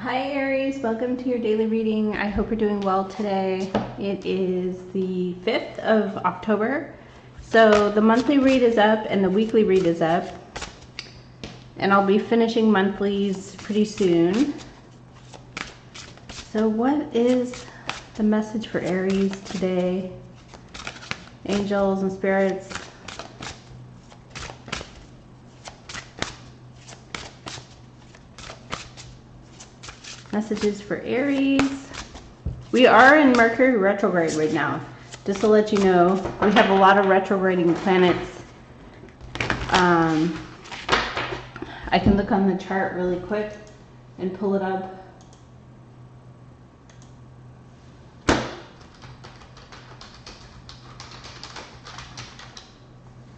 Hi Aries, welcome to your daily reading. I hope you're doing well today. It is the 5th of October. So the monthly read is up and the weekly read is up. And I'll be finishing monthlies pretty soon. So what is the message for Aries today? Angels and spirits. Messages for Aries. We are in Mercury Retrograde right now. Just to let you know, we have a lot of retrograding planets. I can look on the chart really quick and pull it up.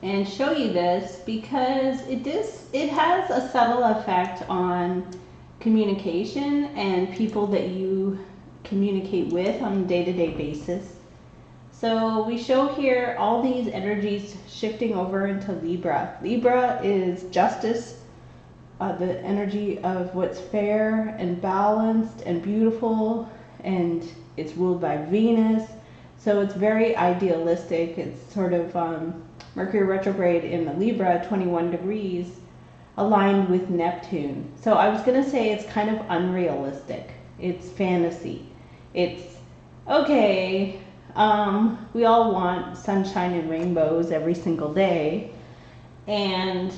And show you this because it has a subtle effect on communication and people that you communicate with on a day-to-day basis. So we show here all these energies shifting over into Libra. Libra is justice, the energy of what's fair and balanced and beautiful, and it's ruled by Venus. So it's very idealistic. It's sort of Mercury retrograde in the Libra, 21 degrees. Aligned with Neptune. So I was going to say it's kind of unrealistic. It's fantasy. It's okay. We all want sunshine and rainbows every single day. And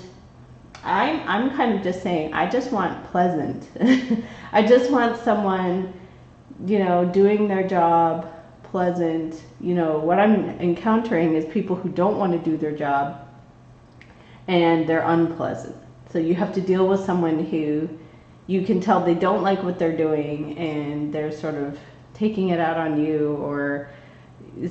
I'm kind of just saying, I just want pleasant. I just want someone, doing their job, pleasant. What I'm encountering is people who don't want to do their job and they're unpleasant. So you have to deal with someone who you can tell they don't like what they're doing and they're sort of taking it out on you or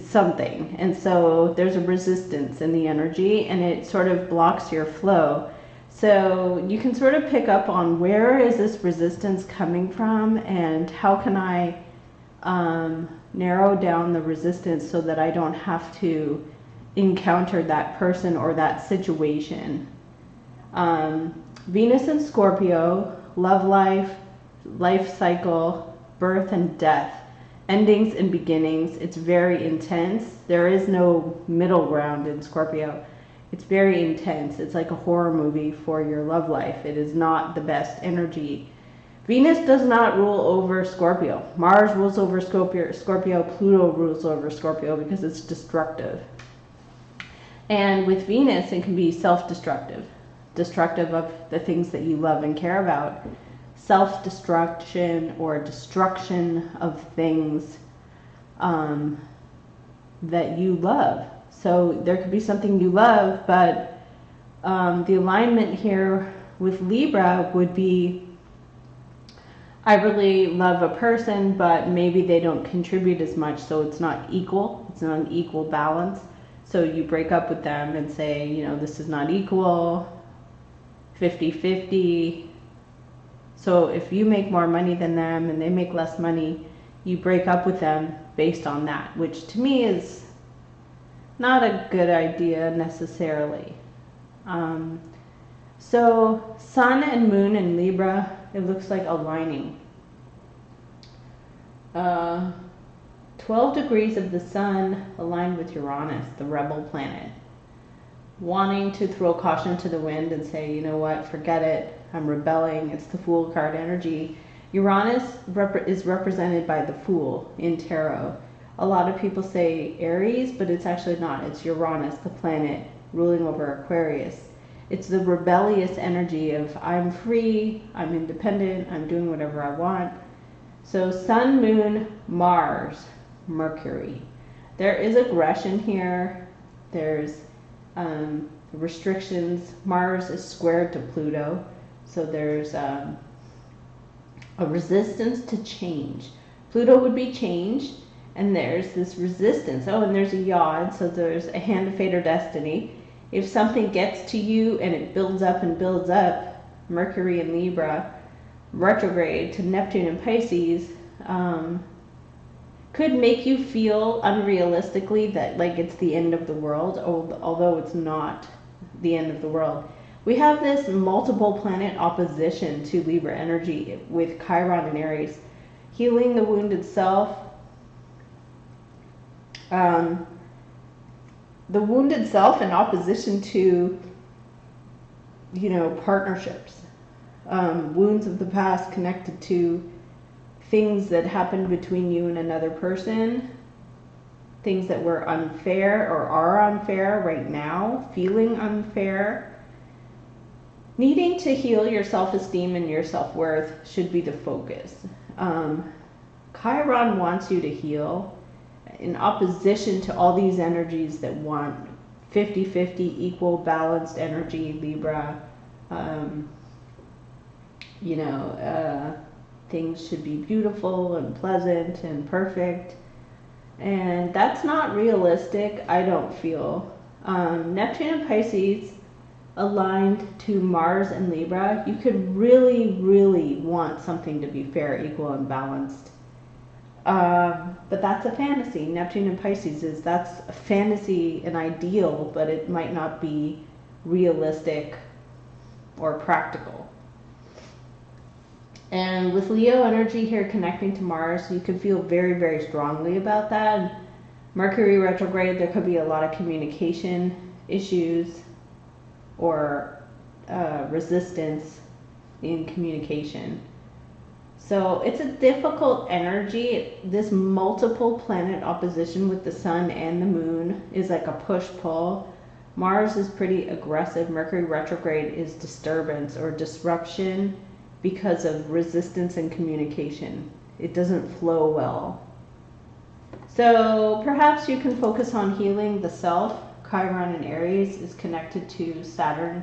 something. And so there's a resistance in the energy and it sort of blocks your flow. So you can sort of pick up on where is this resistance coming from and how can I narrow down the resistance so that I don't have to encounter that person or that situation. Venus and Scorpio, love life, life cycle, birth and death, endings and beginnings. It's very intense. There is no middle ground in Scorpio. It's very intense. It's like a horror movie for your love life. It is not the best energy. Venus does not rule over Scorpio. Mars rules over Scorpio. Pluto rules over Scorpio because it's destructive. And with Venus, it can be self-destructive. Destructive of the things that you love and care about. Self-destruction or destruction of things that you love. So there could be something you love, but the alignment here with Libra would be, I really love a person, but maybe they don't contribute as much, so it's not equal. It's not an equal balance. So you break up with them and say, this is not equal, 50-50. So if you make more money than them and they make less money, you break up with them based on that, which to me is not a good idea necessarily. So Sun and Moon in Libra, it looks like aligning. 12 degrees of the Sun aligned with Uranus, the rebel planet. Wanting to throw caution to the wind and say, you know what, forget it, I'm rebelling. It's the Fool card energy. Uranus is represented by the Fool in tarot. A lot of people say Aries, but it's actually not. It's Uranus, the planet ruling over Aquarius. It's the rebellious energy of I'm free, I'm independent, I'm doing whatever I want. So Sun, Moon, Mars, Mercury. There is aggression here. There's restrictions. Mars is squared to Pluto, so there's a resistance to change. Pluto would be changed, and there's this resistance. Oh, and there's a yod, so there's a hand of fate or destiny. If something gets to you and it builds up and builds up, Mercury in Libra, retrograde to Neptune in Pisces, could make you feel unrealistically that like it's the end of the world, although it's not the end of the world. we have this multiple planet opposition to Libra energy with Chiron and Aries. Healing the wounded self. The wounded self in opposition to, you know, partnerships. Wounds of the past connected to things that happened between you and another person. Things that were unfair or are unfair right now. Feeling unfair. Needing to heal your self-esteem and your self-worth should be the focus. Chiron wants you to heal in opposition to all these energies that want 50-50 equal balanced energy, Libra. You know, things should be beautiful and pleasant and perfect. And that's not realistic, I don't feel. Neptune and Pisces aligned to Mars and Libra, you could really, really want something to be fair, equal, and balanced. But that's a fantasy. Neptune and Pisces that's a fantasy, an ideal, but it might not be realistic or practical. And with Leo energy here connecting to Mars, you can feel very, very strongly about that. Mercury retrograde, there could be a lot of communication issues or resistance in communication. So it's a difficult energy. This multiple planet opposition with the sun and the moon is like a push-pull. Mars is pretty aggressive. Mercury retrograde is disturbance or disruption because of resistance and communication. It doesn't flow well. So perhaps you can focus on healing the self. Chiron in Aries is connected to Saturn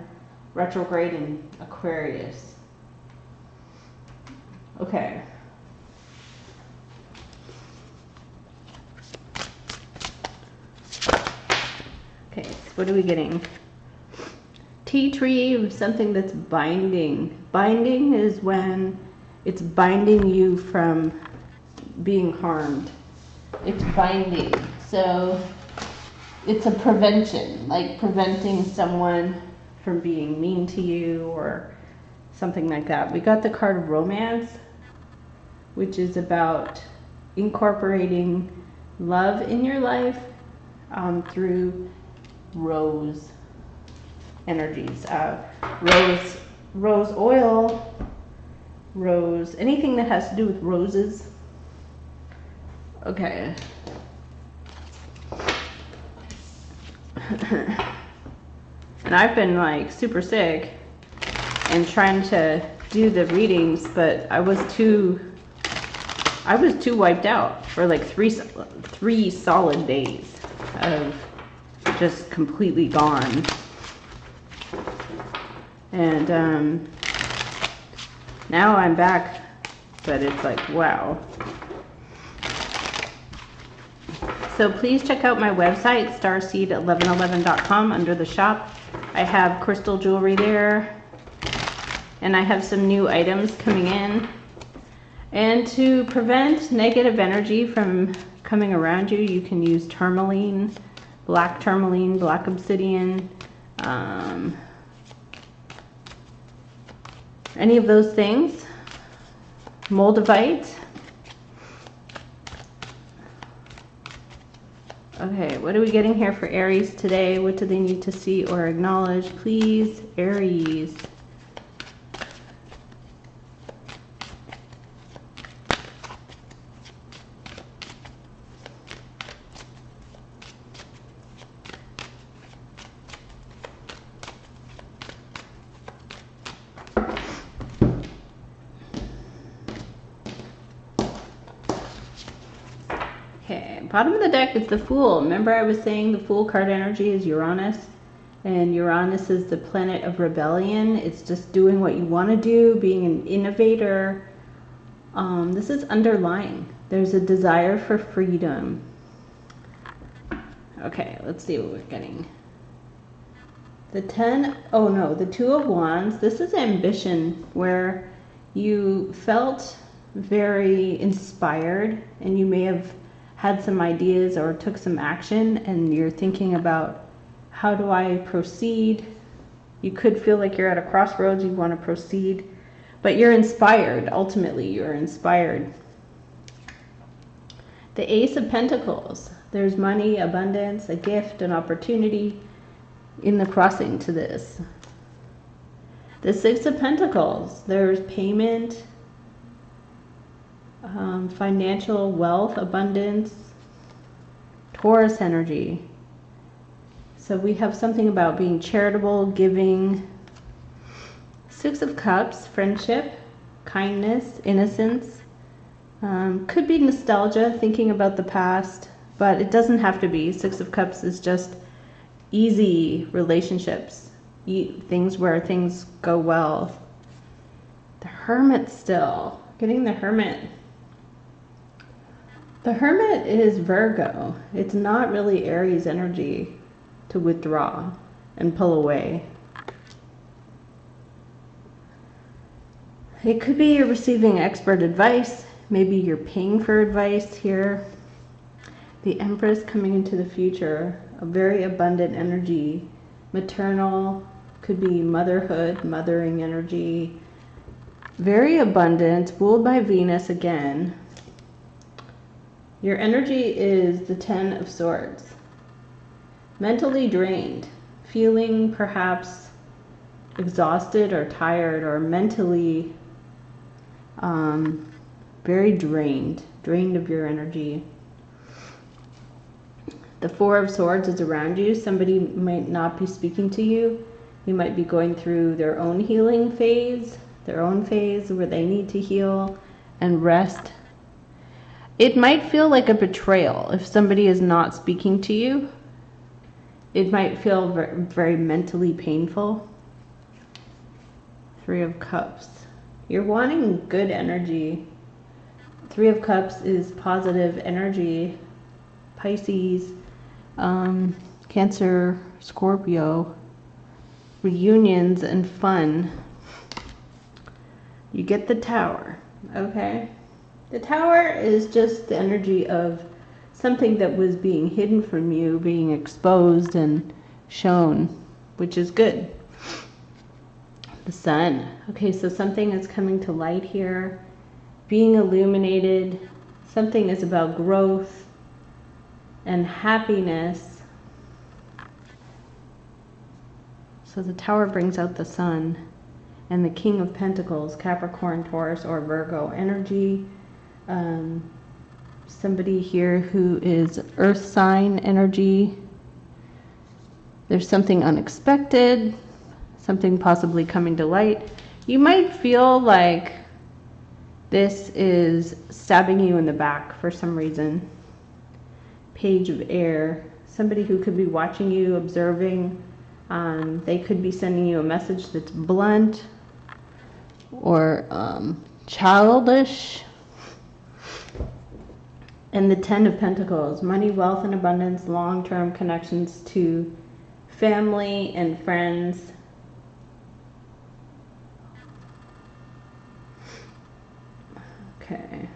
retrograde in Aquarius. Okay. Okay, so what are we getting? Tea tree, something that's binding. Binding is when it's binding you from being harmed. It's binding. So it's a prevention, like preventing someone from being mean to you or something like that. We got the card of romance, which is about incorporating love in your life through rose energies. Rose oil, rose, anything that has to do with roses. Okay. And I've been like super sick and trying to do the readings, but I was too wiped out for like three solid days of just completely gone. And now I'm back, but it's like, wow. So please check out my website, starseed1111.com, under the shop. I have crystal jewelry there, and I have some new items coming in. And to prevent negative energy from coming around you, you can use tourmaline, black obsidian, any of those things, moldavite. Okay, what are we getting here for Aries today? What do they need to see or acknowledge? Please, Aries. Okay, bottom of the deck is the Fool. Remember I was saying the Fool card energy is Uranus, and Uranus is the planet of rebellion. It's just doing what you want to do, being an innovator. This is underlying. There's a desire for freedom. Okay, let's see what we're getting. The Two of Wands. This is ambition, where you felt very inspired and you may have had some ideas or took some action, and you're thinking about, how do I proceed? You could feel like you're at a crossroads, you want to proceed, but you're inspired. Ultimately, you're inspired. The Ace of Pentacles. There's money, abundance, a gift, an opportunity in the crossing to this. The Six of Pentacles. There's payment, financial wealth, abundance, Taurus energy. So we have something about being charitable, giving. Six of Cups, friendship, kindness, innocence. Could be nostalgia, thinking about the past, but it doesn't have to be. Six of Cups is just easy relationships, things where things go well. The Hermit still. Getting the Hermit. The Hermit is Virgo. It's not really Aries energy to withdraw and pull away. It could be you're receiving expert advice. Maybe you're paying for advice here. The Empress coming into the future, a very abundant energy. Maternal, could be motherhood, mothering energy. Very abundant, ruled by Venus again. Your energy is the Ten of Swords. Mentally drained, feeling perhaps exhausted or tired or mentally very drained of your energy. The Four of Swords is around you. Somebody might not be speaking to you. You might be going through their own healing phase, where they need to heal and rest. It might feel like a betrayal if somebody is not speaking to you. It might feel very, very mentally painful. Three of Cups. You're wanting good energy. Three of Cups is positive energy. Pisces, Cancer, Scorpio, reunions and fun. You get the Tower, okay? The Tower is just the energy of something that was being hidden from you, being exposed and shown, which is good. The Sun. Okay, so something is coming to light here, being illuminated. Something is about growth and happiness. So the Tower brings out the Sun and the King of Pentacles, Capricorn, Taurus, or Virgo energy. Somebody here who is Earth sign energy. There's something unexpected, something possibly coming to light. You might feel like this is stabbing you in the back for some reason. Page of Air. Somebody who could be watching you, observing. They could be sending you a message that's blunt or childish. And the Ten of Pentacles. Money, wealth, and abundance. Long-term connections to family and friends. Okay,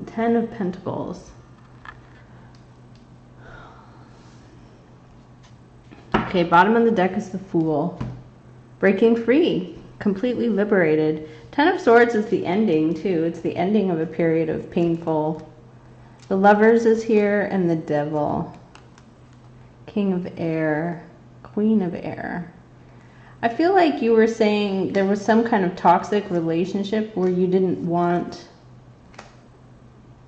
Ten of Pentacles. Okay, bottom of the deck is the Fool. Breaking free, completely liberated. Ten of Swords is the ending too. It's the ending of a period of painful. The Lovers is here and the Devil. King of Air, Queen of Air. I feel like you were saying there was some kind of toxic relationship where you didn't want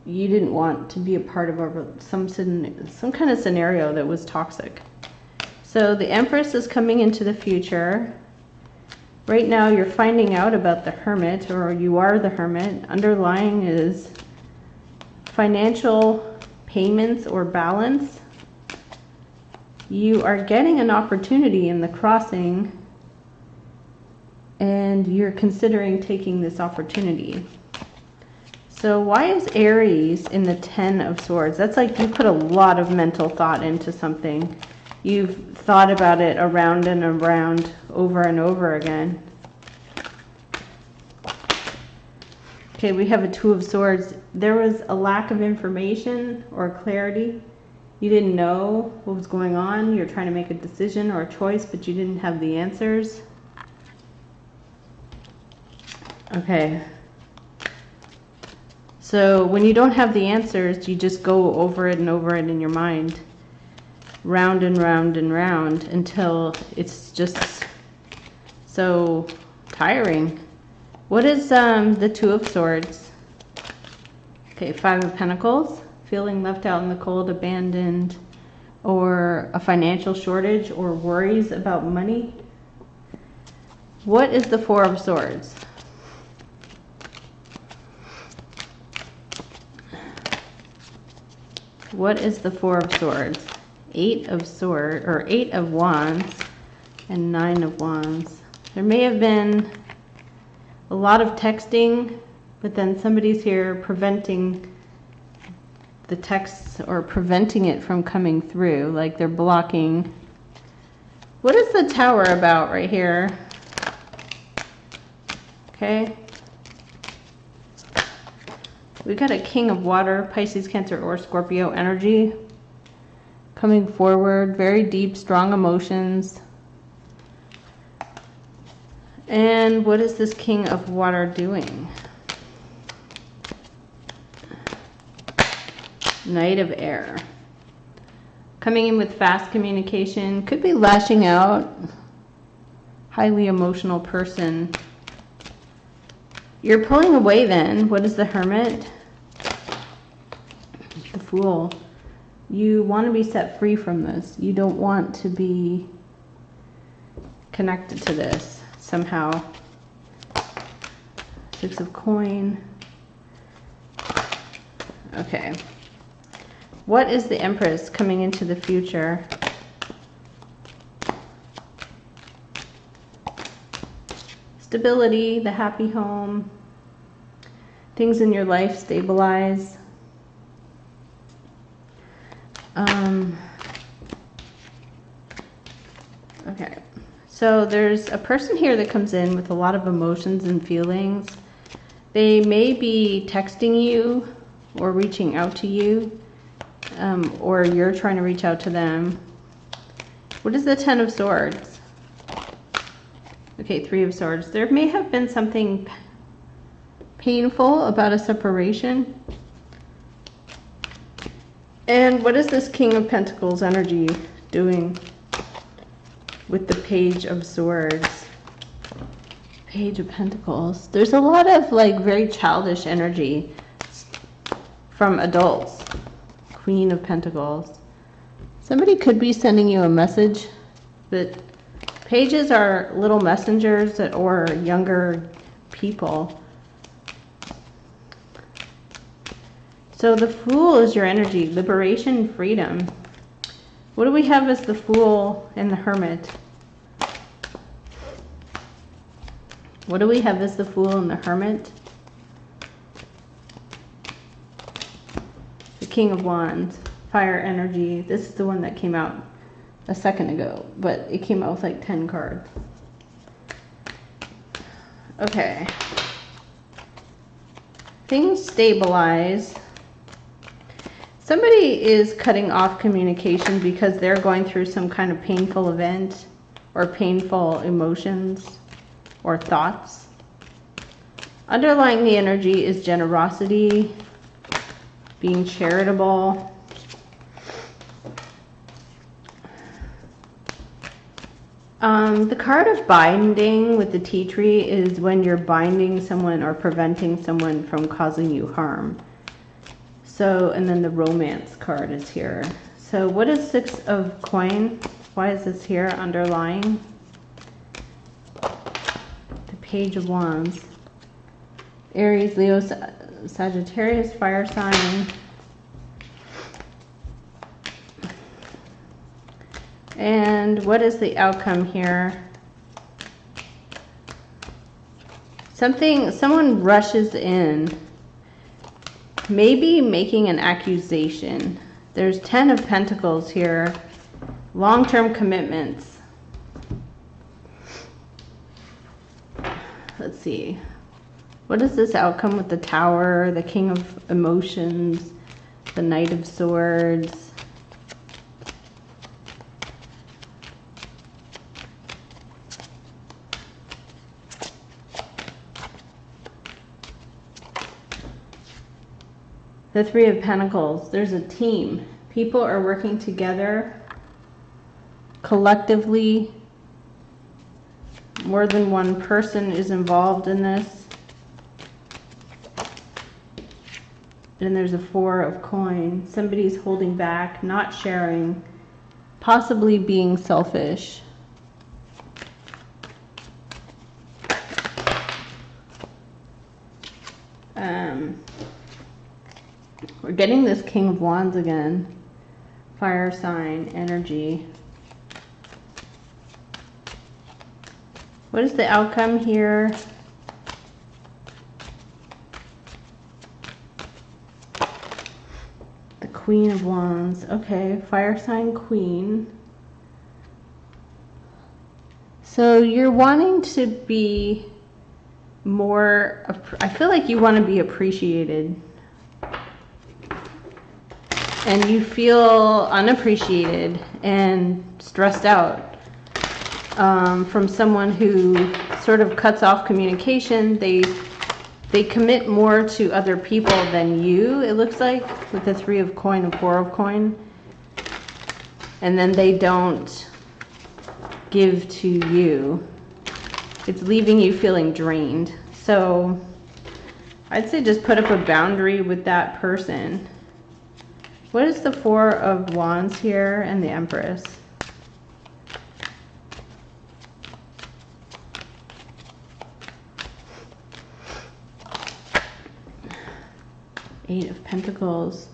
to be a part of some kind of scenario that was toxic. So the Empress is coming into the future. Right now you're finding out about the Hermit, or you are the Hermit. Underlying is financial payments or balance. You are getting an opportunity in the crossing, and you're considering taking this opportunity. So why is Aries in the Ten of Swords? That's like you put a lot of mental thought into something. You've thought about it around and around, over and over again. Okay, we have a Two of Swords. There was a lack of information or clarity. You didn't know what was going on. You're trying to make a decision or a choice, but you didn't have the answers. Okay. So when you don't have the answers, you just go over it and over it in your mind, round and round and round, until it's just so tiring. What is the Two of Swords? Okay, Five of Pentacles, feeling left out in the cold, abandoned, or a financial shortage, or worries about money. What is the Four of Swords? What is the Four of Swords? Eight of Swords, or Eight of Wands, and Nine of Wands. There may have been a lot of texting, but then somebody's here preventing the texts, or preventing it from coming through, like they're blocking. What is the Tower about right here? Okay. We got a King of Water, Pisces, Cancer, or Scorpio energy coming forward. Very deep, strong emotions. And what is this King of Water doing? Knight of Air. Coming in with fast communication. Could be lashing out. Highly emotional person. You're pulling away then. What is the Hermit? The Fool. You want to be set free from this. You don't want to be connected to this somehow. Six of Coin. Okay. What is the Empress coming into the future? Stability, the happy home, things in your life stabilize. Okay, so there's a person here that comes in with a lot of emotions and feelings. They may be texting you or reaching out to you, or you're trying to reach out to them. What is the Ten of Swords? Okay, Three of Swords. There may have been something painful about a separation. And what is this King of Pentacles energy doing with the Page of Swords? Page of Pentacles. There's a lot of like very childish energy from adults. Queen of Pentacles. Somebody could be sending you a message, but pages are little messengers or younger people. So the Fool is your energy, liberation, freedom. What do we have as the Fool and the Hermit? What do we have as the Fool and the Hermit? The King of Wands, fire energy. This is the one that came out a second ago, but it came out with like 10 cards. Okay. Things stabilize. Somebody is cutting off communication because they're going through some kind of painful event or painful emotions or thoughts. Underlying the energy is generosity, being charitable. The card of binding with the tea tree is when you're binding someone or preventing someone from causing you harm. So, and then the romance card is here. So what is Six of Coin? Why is this here underlying? The Page of Wands. Aries, Leo, Sagittarius, fire sign. And what is the outcome here? Someone rushes in, maybe making an accusation. There's 10 of Pentacles here, long-term commitments. Let's see. What is this outcome with the Tower, the King of Emotions, the Knight of Swords? The Three of Pentacles. There's a team. People are working together collectively. More than one person is involved in this. And there's a Four of Coins. Somebody's holding back, not sharing, possibly being selfish. We're getting this King of Wands again. Fire sign energy. What is the outcome here? The Queen of Wands. Okay, fire sign queen. So you're wanting to be more, I feel like you want to be appreciated. And you feel unappreciated and stressed out from someone who sort of cuts off communication. They commit more to other people than you, it looks like, with the Three of Coin and Four of Coin. And then they don't give to you. It's leaving you feeling drained. So I'd say just put up a boundary with that person. What is the Four of Wands here and the Empress? Eight of Pentacles.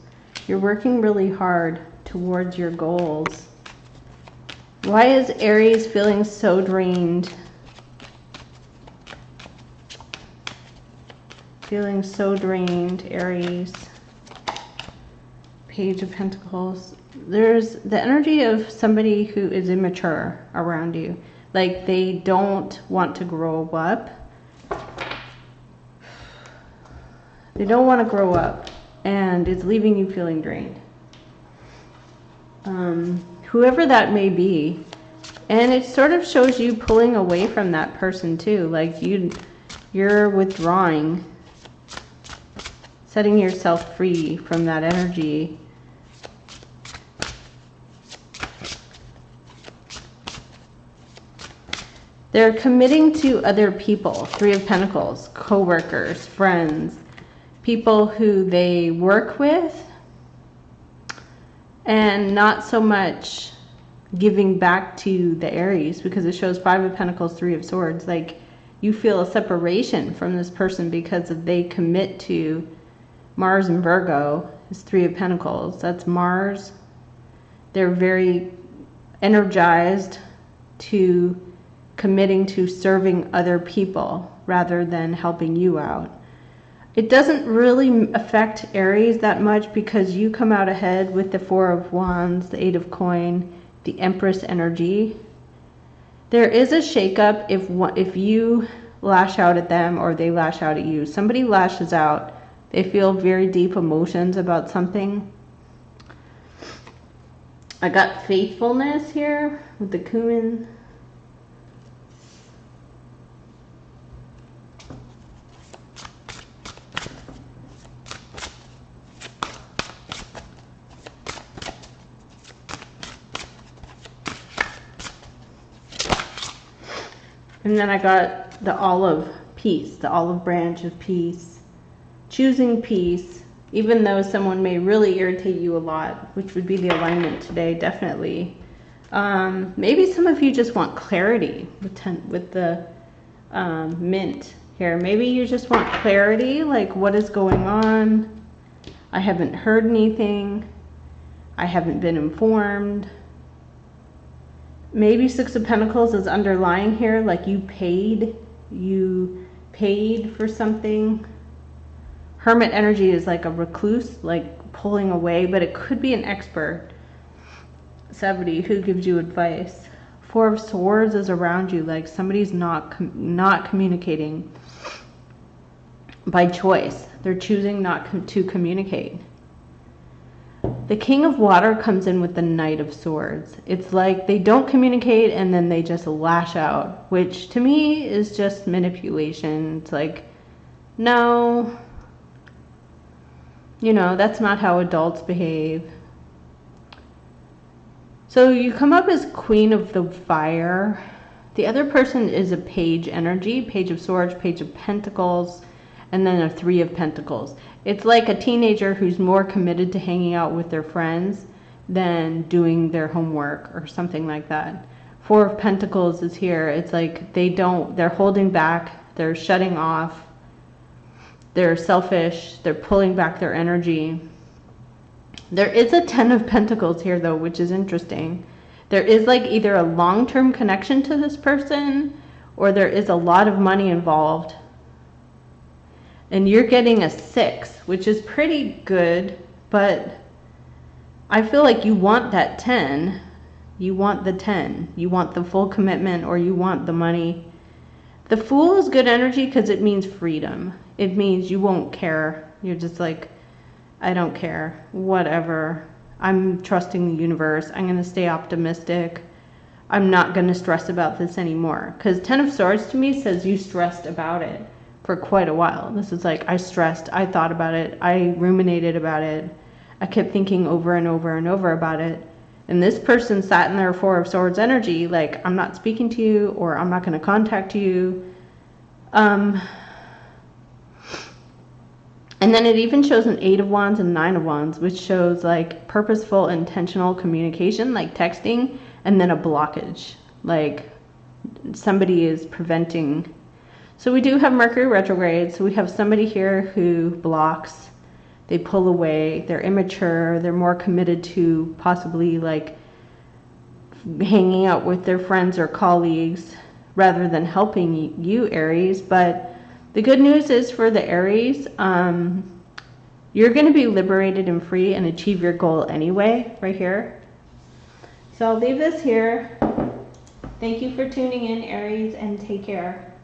You're working really hard towards your goals. Why is Aries feeling so drained? Feeling so drained, Aries. Page of Pentacles. There's the energy of somebody who is immature around you. Like they don't want to grow up. They don't want to grow up, and it's leaving you feeling drained. Whoever that may be. And it sort of shows you pulling away from that person too. Like you're withdrawing, setting yourself free from that energy. They're committing to other people. Three of Pentacles, co-workers, friends, people who they work with, and not so much giving back to the Aries, because it shows Five of Pentacles, Three of Swords. Like you feel a separation from this person because they commit to Mars and Virgo is Three of Pentacles. That's Mars. They're very energized to committing to serving other people rather than helping you out. It doesn't really affect Aries that much because you come out ahead with the Four of Wands, the Eight of Coin, the Empress energy. There is a shakeup if you lash out at them or they lash out at you. Somebody lashes out. They feel very deep emotions about something. I got faithfulness here with the cumin. And then I got the olive peace, the olive branch of peace. Choosing peace, even though someone may really irritate you a lot, which would be the alignment today, definitely. Maybe some of you just want clarity with the mint here. Maybe you just want clarity, like what is going on? I haven't heard anything. I haven't been informed. Maybe Six of Pentacles is underlying here, like you paid for something. Hermit energy is like a recluse, like pulling away, but it could be an expert, somebody who gives you advice. Four of Swords is around you, like somebody's not communicating by choice. They're choosing not to communicate. The King of Water comes in with the Knight of Swords. It's like they don't communicate and then they just lash out, which to me is just manipulation. It's like, no, You know, that's not how adults behave. So you come up as Queen of the Fire. The other person is a Page energy, Page of Swords, Page of Pentacles, and then a Three of Pentacles. It's like a teenager who's more committed to hanging out with their friends than doing their homework or something like that. Four of Pentacles is here. It's like they're holding back, they're shutting off, they're selfish, they're pulling back their energy. There is a Ten of Pentacles here though, which is interesting. There is like either a long-term connection to this person, or there is a lot of money involved. And you're getting a 6, which is pretty good, but I feel like you want that 10. You want the 10. You want the full commitment, or you want the money. The Fool is good energy because it means freedom. It means you won't care. You're just like, I don't care. Whatever. I'm trusting the universe. I'm going to stay optimistic. I'm not going to stress about this anymore. Because Ten of Swords to me says you stressed about it for quite a while. This is like, I stressed. I thought about it. I ruminated about it. I kept thinking over and over and over about it. And this person sat in their Four of Swords energy, like, I'm not speaking to you, or I'm not going to contact you. And then it even shows an 8 of Wands and 9 of Wands, which shows like purposeful, intentional communication, like texting, and then a blockage, like somebody is preventing. So we do have Mercury retrograde. So we have somebody here who blocks, they pull away, they're immature, they're more committed to possibly like hanging out with their friends or colleagues rather than helping you, Aries. But the good news is for the Aries, you're going to be liberated and free and achieve your goal anyway, right here. So I'll leave this here. Thank you for tuning in, Aries, and take care.